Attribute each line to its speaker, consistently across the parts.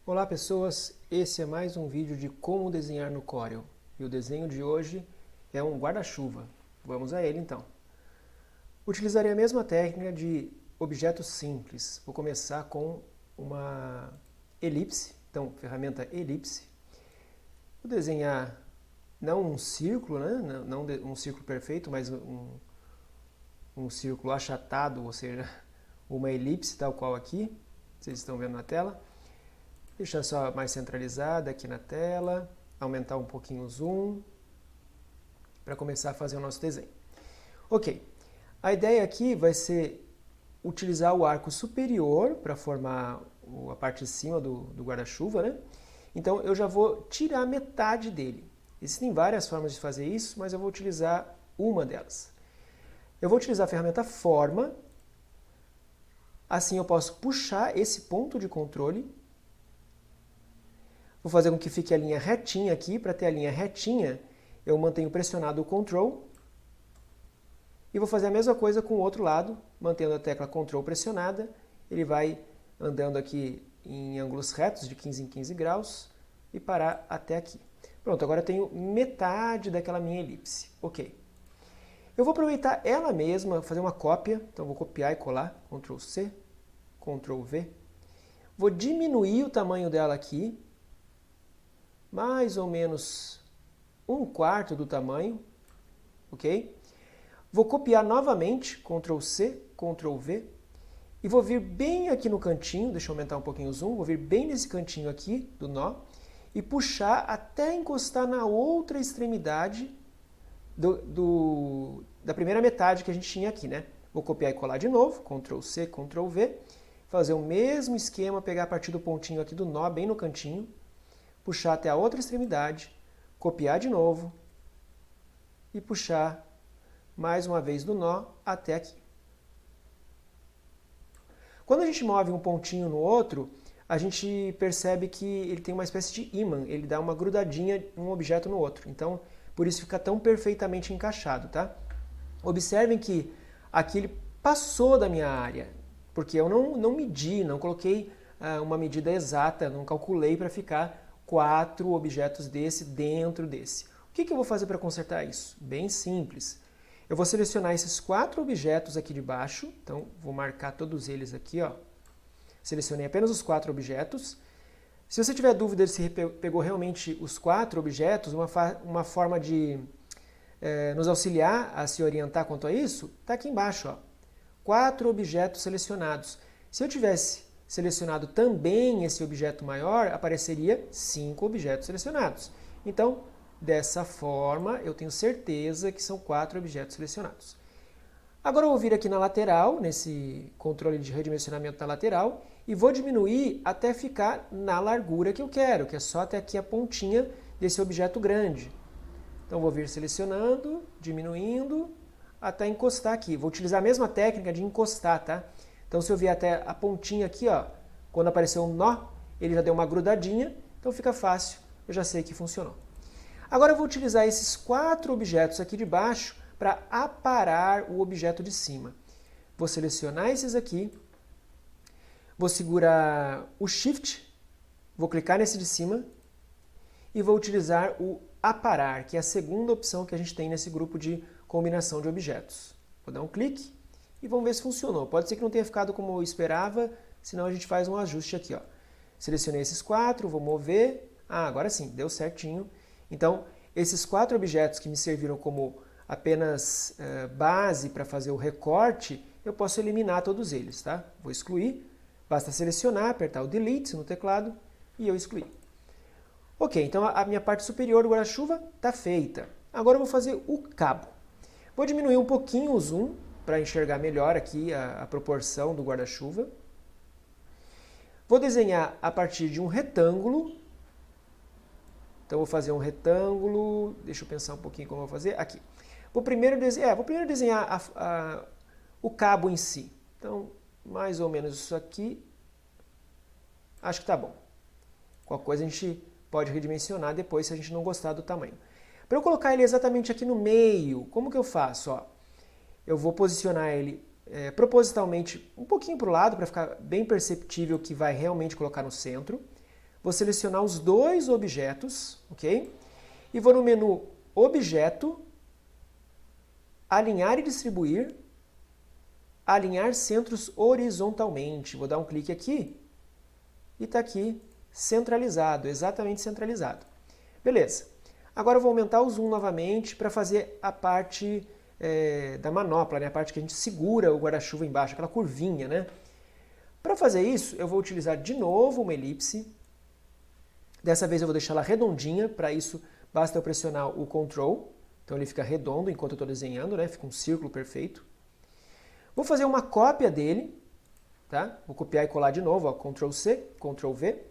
Speaker 1: Olá pessoas, esse é mais um vídeo de como desenhar no Corel. E o desenho de hoje é um guarda-chuva. Vamos a ele então. Utilizarei a mesma técnica de objetos simples. Vou começar com uma elipse, então ferramenta elipse. Vou desenhar não um círculo, né? não um círculo perfeito, mas um círculo achatado, ou seja, uma elipse tal qual aqui, vocês estão vendo na tela. Deixar só mais centralizada aqui na tela, aumentar um pouquinho o zoom, para começar a fazer o nosso desenho. Ok, a ideia aqui vai ser utilizar o arco superior para formar a parte de cima do guarda-chuva, né? Então eu já vou tirar metade dele. Existem várias formas de fazer isso, mas eu vou utilizar uma delas. Eu vou utilizar a ferramenta Forma, assim eu posso puxar esse ponto de controle. Vou fazer com que fique a linha retinha aqui. Para ter a linha retinha, eu mantenho pressionado o Ctrl. E vou fazer a mesma coisa com o outro lado, mantendo a tecla Ctrl pressionada. Ele vai andando aqui em ângulos retos de 15 em 15 graus e parar até aqui. Pronto, agora eu tenho metade daquela minha elipse. Ok. Eu vou aproveitar ela mesma, fazer uma cópia. Então vou copiar e colar, Ctrl C, Ctrl V. Vou diminuir o tamanho dela aqui, mais ou menos 1/4 do tamanho, ok? Vou copiar novamente, Ctrl C, Ctrl V, e vou vir bem aqui no cantinho, deixa eu aumentar um pouquinho o zoom, vou vir bem nesse cantinho aqui do nó, e puxar até encostar na outra extremidade da primeira metade que a gente tinha aqui, né? Vou copiar e colar de novo, Ctrl C, Ctrl V, fazer o mesmo esquema, pegar a partir do pontinho aqui do nó, bem no cantinho, puxar até a outra extremidade, copiar de novo e puxar mais uma vez do nó até aqui. Quando a gente move um pontinho no outro, a gente percebe que ele tem uma espécie de ímã, ele dá uma grudadinha um objeto no outro. Então, por isso fica tão perfeitamente encaixado, tá? Observem que aqui ele passou da minha área, porque eu não medi, não coloquei uma medida exata, não calculei para ficar 4 objetos desse dentro desse. O que eu vou fazer para consertar isso? Bem simples. Eu vou selecionar esses 4 objetos aqui de baixo, então vou marcar todos eles aqui, ó. Selecionei apenas os 4 objetos. Se você tiver dúvida de se pegou realmente os 4 objetos, uma forma de nos auxiliar a se orientar quanto a isso, está aqui embaixo, ó. 4 objetos selecionados. Se eu tivesse selecionado também esse objeto maior, apareceria 5 objetos selecionados. Então, dessa forma, eu tenho certeza que são 4 objetos selecionados. Agora eu vou vir aqui na lateral, nesse controle de redimensionamento da lateral, e vou diminuir até ficar na largura que eu quero, que é só até aqui a pontinha desse objeto grande. Então vou vir selecionando, diminuindo, até encostar aqui. Vou utilizar a mesma técnica de encostar, tá? Então se eu vier até a pontinha aqui, ó, quando apareceu um nó, ele já deu uma grudadinha, então fica fácil, eu já sei que funcionou. Agora eu vou utilizar esses 4 objetos aqui de baixo para aparar o objeto de cima. Vou selecionar esses aqui, vou segurar o Shift, vou clicar nesse de cima e vou utilizar o aparar, que é a segunda opção que a gente tem nesse grupo de combinação de objetos. Vou dar um clique e vamos ver se funcionou. Pode ser que não tenha ficado como eu esperava, senão a gente faz um ajuste aqui, ó. Selecionei esses 4, vou mover. Ah, agora sim, deu certinho. Então, esses 4 objetos que me serviram como apenas base para fazer o recorte, eu posso eliminar todos eles, tá? Vou excluir, basta selecionar, apertar o Delete no teclado e eu excluí. Ok, então a minha parte superior do guarda-chuva está feita. Agora eu vou fazer o cabo. Vou diminuir um pouquinho o zoom para enxergar melhor aqui a proporção do guarda-chuva. Vou desenhar a partir de um retângulo. Então vou fazer um retângulo, deixa eu pensar um pouquinho como eu vou fazer. Aqui. Vou primeiro desenhar o cabo em si. Então, mais ou menos isso aqui. Acho que está bom. Qualquer coisa a gente pode redimensionar depois se a gente não gostar do tamanho. Para eu colocar ele exatamente aqui no meio, como que eu faço? Ó, eu vou posicionar ele propositalmente um pouquinho para o lado, para ficar bem perceptível que vai realmente colocar no centro. vou selecionar os dois objetos, ok? E vou no menu Objeto, Alinhar e Distribuir, Alinhar centros horizontalmente. Vou dar um clique aqui e está aqui centralizado, exatamente centralizado. Beleza. Agora eu vou aumentar o zoom novamente para fazer a parte da manopla, né? A parte que a gente segura o guarda-chuva embaixo, aquela curvinha, né? Para fazer isso, eu vou utilizar de novo uma elipse. Dessa vez eu vou deixar ela redondinha, para isso basta eu pressionar o Ctrl. Então ele fica redondo enquanto eu estou desenhando, né? Fica um círculo perfeito. Vou fazer uma cópia dele, tá? Vou copiar e colar de novo, ó, Ctrl C, Ctrl V.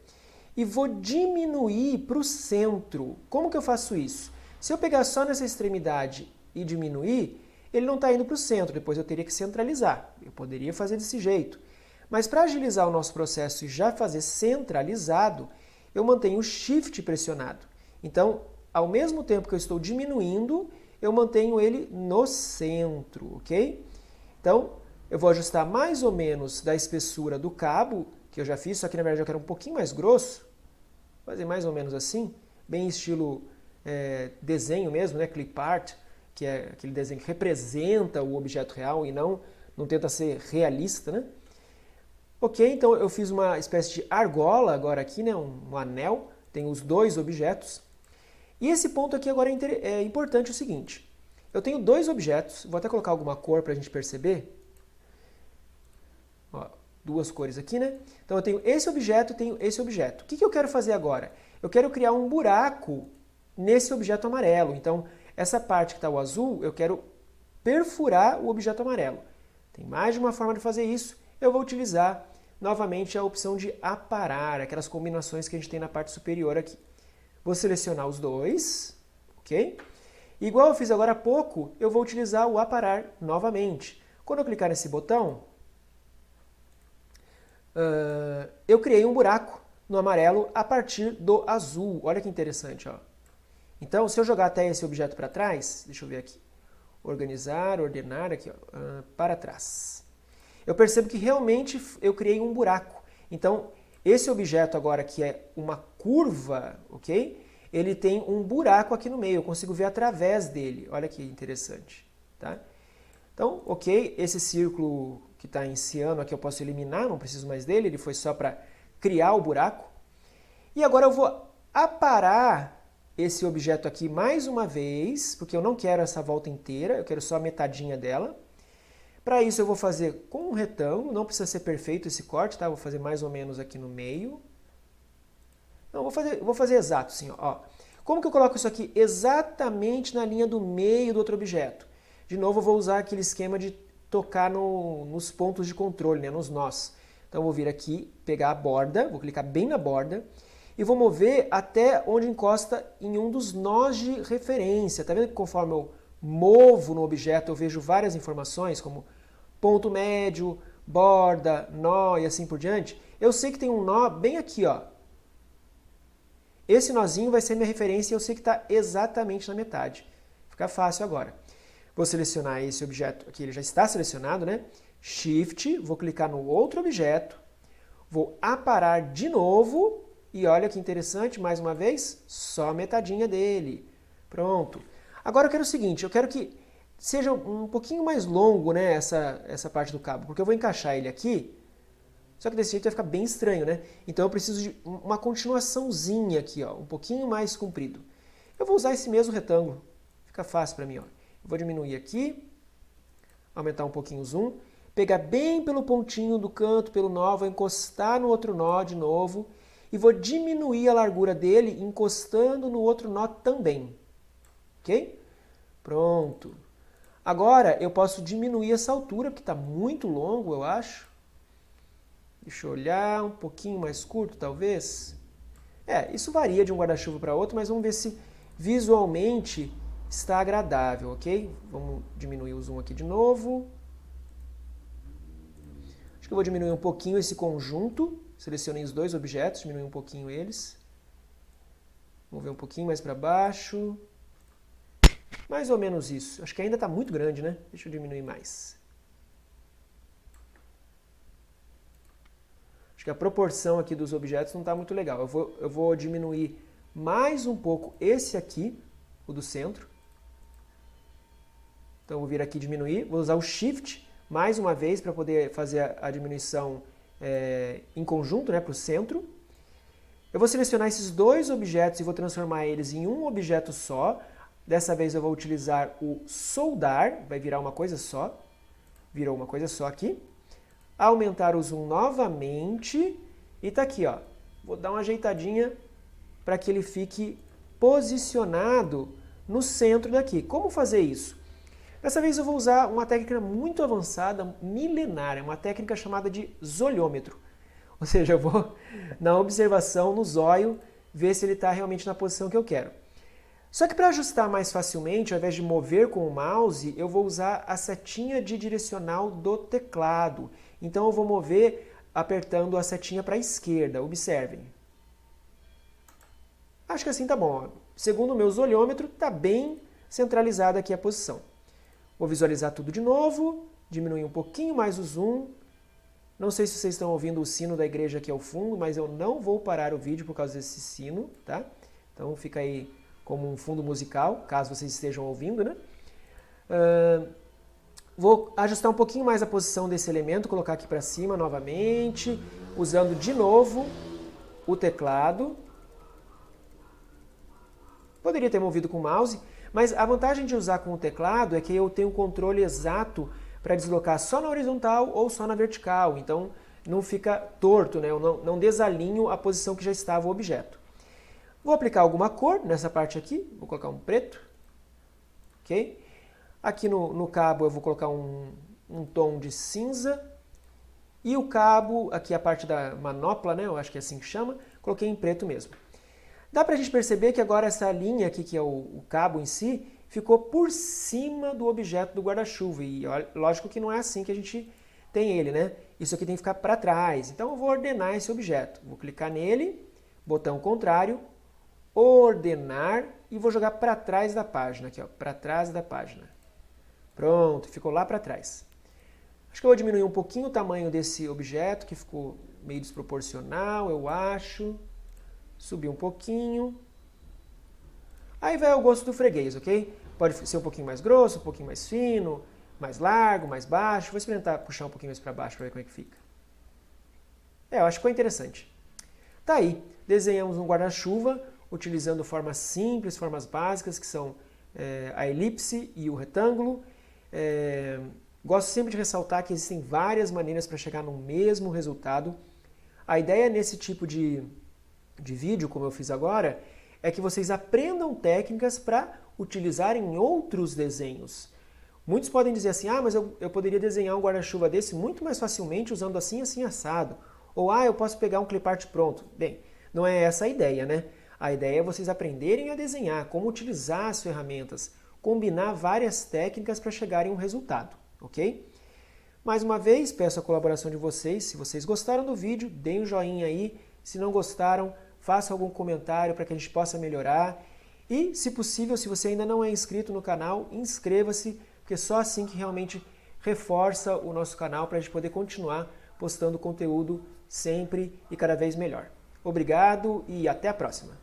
Speaker 1: E vou diminuir para o centro. Como que eu faço isso? Se eu pegar só nessa extremidade e diminuir, ele não está indo para o centro, depois eu teria que centralizar. Eu poderia fazer desse jeito. Mas para agilizar o nosso processo e já fazer centralizado, eu mantenho o Shift pressionado. Então, ao mesmo tempo que eu estou diminuindo, eu mantenho ele no centro, ok? Então, eu vou ajustar mais ou menos da espessura do cabo, que eu já fiz, só que na verdade eu quero um pouquinho mais grosso. Vou fazer mais ou menos assim, bem estilo desenho mesmo, né? Clip art, que é aquele desenho que representa o objeto real e não tenta ser realista, né? Ok, então eu fiz uma espécie de argola agora aqui, né? Um anel, tem os dois objetos. E esse ponto aqui agora é importante o seguinte, eu tenho dois objetos, vou até colocar alguma cor para a gente perceber. Ó, duas cores aqui, né? Então eu tenho esse objeto e tenho esse objeto. O que eu quero fazer agora? Eu quero criar um buraco nesse objeto amarelo. Então essa parte que está o azul, eu quero perfurar o objeto amarelo. Tem mais de uma forma de fazer isso. Eu vou utilizar novamente a opção de aparar, aquelas combinações que a gente tem na parte superior aqui. Vou selecionar os dois, ok? Igual eu fiz agora há pouco, eu vou utilizar o aparar novamente. Quando eu clicar nesse botão, eu criei um buraco no amarelo a partir do azul. Olha que interessante, ó. Então, se eu jogar até esse objeto para trás, deixa eu ver aqui, organizar, ordenar, aqui, ó, para trás. Eu percebo que realmente eu criei um buraco. Então, esse objeto agora que é uma curva, ok? Ele tem um buraco aqui no meio, eu consigo ver através dele. Olha que interessante, tá? Então, ok, esse círculo que está em ciano aqui eu posso eliminar, não preciso mais dele, ele foi só para criar o buraco. E agora eu vou aparar esse objeto aqui mais uma vez, porque eu não quero essa volta inteira, eu quero só a metadinha dela. Para isso eu vou fazer com um retângulo, não precisa ser perfeito esse corte, tá? Vou fazer mais ou menos aqui no meio. Não, vou fazer exato, sim, ó. Como que eu coloco isso aqui exatamente na linha do meio do outro objeto? De novo eu vou usar aquele esquema de tocar nos pontos de controle, né? Nos nós. Então eu vou vir aqui, pegar a borda, vou clicar bem na borda e vou mover até onde encosta em um dos nós de referência. Tá vendo que conforme eu movo no objeto eu vejo várias informações, como ponto médio, borda, nó e assim por diante? Eu sei que tem um nó bem aqui, ó. Esse nozinho vai ser minha referência e eu sei que está exatamente na metade. Fica fácil agora. Vou selecionar esse objeto aqui, ele já está selecionado, né? Shift, vou clicar no outro objeto, vou aparar de novo e olha que interessante, mais uma vez, só a metadinha dele. Pronto. Agora eu quero o seguinte, eu quero que seja um pouquinho mais longo, né, essa parte do cabo, porque eu vou encaixar ele aqui, só que desse jeito vai ficar bem estranho, né? Então eu preciso de uma continuaçãozinha aqui, ó, um pouquinho mais comprido. Eu vou usar esse mesmo retângulo, fica fácil para mim, ó. Eu vou diminuir aqui, aumentar um pouquinho o zoom, pegar bem pelo pontinho do canto, pelo nó, vou encostar no outro nó de novo e vou diminuir a largura dele encostando no outro nó também. Ok? Pronto. Agora eu posso diminuir essa altura, porque está muito longo, eu acho. Deixa eu olhar, um pouquinho mais curto, talvez. Isso varia de um guarda-chuva para outro, mas vamos ver se visualmente está agradável, ok? Vamos diminuir o zoom aqui de novo. Acho que eu vou diminuir um pouquinho esse conjunto. Selecionei os dois objetos, diminui um pouquinho eles. Vamos ver um pouquinho mais para baixo. Mais ou menos isso. Acho que ainda está muito grande, né? Deixa eu diminuir mais. Acho Acho que a proporção aqui dos objetos não está muito legal. Eu vou diminuir mais um pouco esse aqui, o do centro. Então, eu vou vir aqui diminuir. Vou usar o Shift mais uma vez para poder fazer a diminuição em conjunto, né, para o centro. Eu vou selecionar esses dois objetos e vou transformar eles em um objeto só. Dessa vez eu vou utilizar o soldar, vai virar uma coisa só. Virou uma coisa só aqui. Aumentar o zoom novamente. E tá aqui, ó. Vou dar uma ajeitadinha para que ele fique posicionado no centro daqui. Como fazer isso? Dessa vez eu vou usar uma técnica muito avançada, milenária, uma técnica chamada de zolhômetro. Ou seja, eu vou, na observação, no zóio, ver se ele está realmente na posição que eu quero. Só que para ajustar mais facilmente, ao invés de mover com o mouse, eu vou usar a setinha de direcional do teclado. Então eu vou mover apertando a setinha para a esquerda, observem. Acho que assim tá bom. Segundo o meu zolhômetro, está bem centralizada aqui a posição. Vou visualizar tudo de novo, diminuir um pouquinho mais o zoom. Não sei se vocês estão ouvindo o sino da igreja aqui ao fundo, mas eu não vou parar o vídeo por causa desse sino, tá? Então fica aí como um fundo musical, caso vocês estejam ouvindo, né? Vou ajustar um pouquinho mais a posição desse elemento, colocar aqui para cima novamente, usando de novo o teclado. Poderia ter movido com o mouse, mas a vantagem de usar com o teclado é que eu tenho o controle exato para deslocar só na horizontal ou só na vertical, então não fica torto, né? Eu não desalinho a posição que já estava o objeto. Vou aplicar alguma cor nessa parte aqui, vou colocar um preto, ok? Aqui no cabo eu vou colocar um tom de cinza, e o cabo, aqui a parte da manopla, né? Eu acho que é assim que chama, coloquei em preto mesmo. Dá pra gente perceber que agora essa linha aqui, que é o cabo em si, ficou por cima do objeto do guarda-chuva. E lógico que não é assim que a gente tem ele, né? Isso aqui tem que ficar para trás. Então eu vou ordenar esse objeto. Vou clicar nele, botão contrário, ordenar e vou jogar para trás da página, aqui ó, para trás da página. Pronto, ficou lá para trás. Acho que eu vou diminuir um pouquinho o tamanho desse objeto, que ficou meio desproporcional, eu acho. Subir um pouquinho. Aí vai ao gosto do freguês, ok? Pode ser um pouquinho mais grosso, um pouquinho mais fino, mais largo, mais baixo. Vou experimentar puxar um pouquinho mais para baixo para ver como é que fica. Eu acho que ficou interessante. Tá aí, desenhamos um guarda-chuva utilizando formas simples, formas básicas, que são a elipse e o retângulo. Gosto sempre de ressaltar que existem várias maneiras para chegar no mesmo resultado. A ideia nesse tipo de vídeo, como eu fiz agora, é que vocês aprendam técnicas para utilizar em outros desenhos. Muitos podem dizer assim, mas eu poderia desenhar um guarda-chuva desse muito mais facilmente usando assim, assim, assado. Ou, eu posso pegar um clipart pronto. Bem, não é essa a ideia, né? A ideia é vocês aprenderem a desenhar, como utilizar as ferramentas, combinar várias técnicas para chegarem a um resultado, ok? Mais uma vez, peço a colaboração de vocês. Se vocês gostaram do vídeo, deem um joinha aí. Se não gostaram, faça algum comentário para que a gente possa melhorar. E, se possível, se você ainda não é inscrito no canal, inscreva-se, porque só assim que realmente reforça o nosso canal para a gente poder continuar postando conteúdo sempre e cada vez melhor. Obrigado e até a próxima!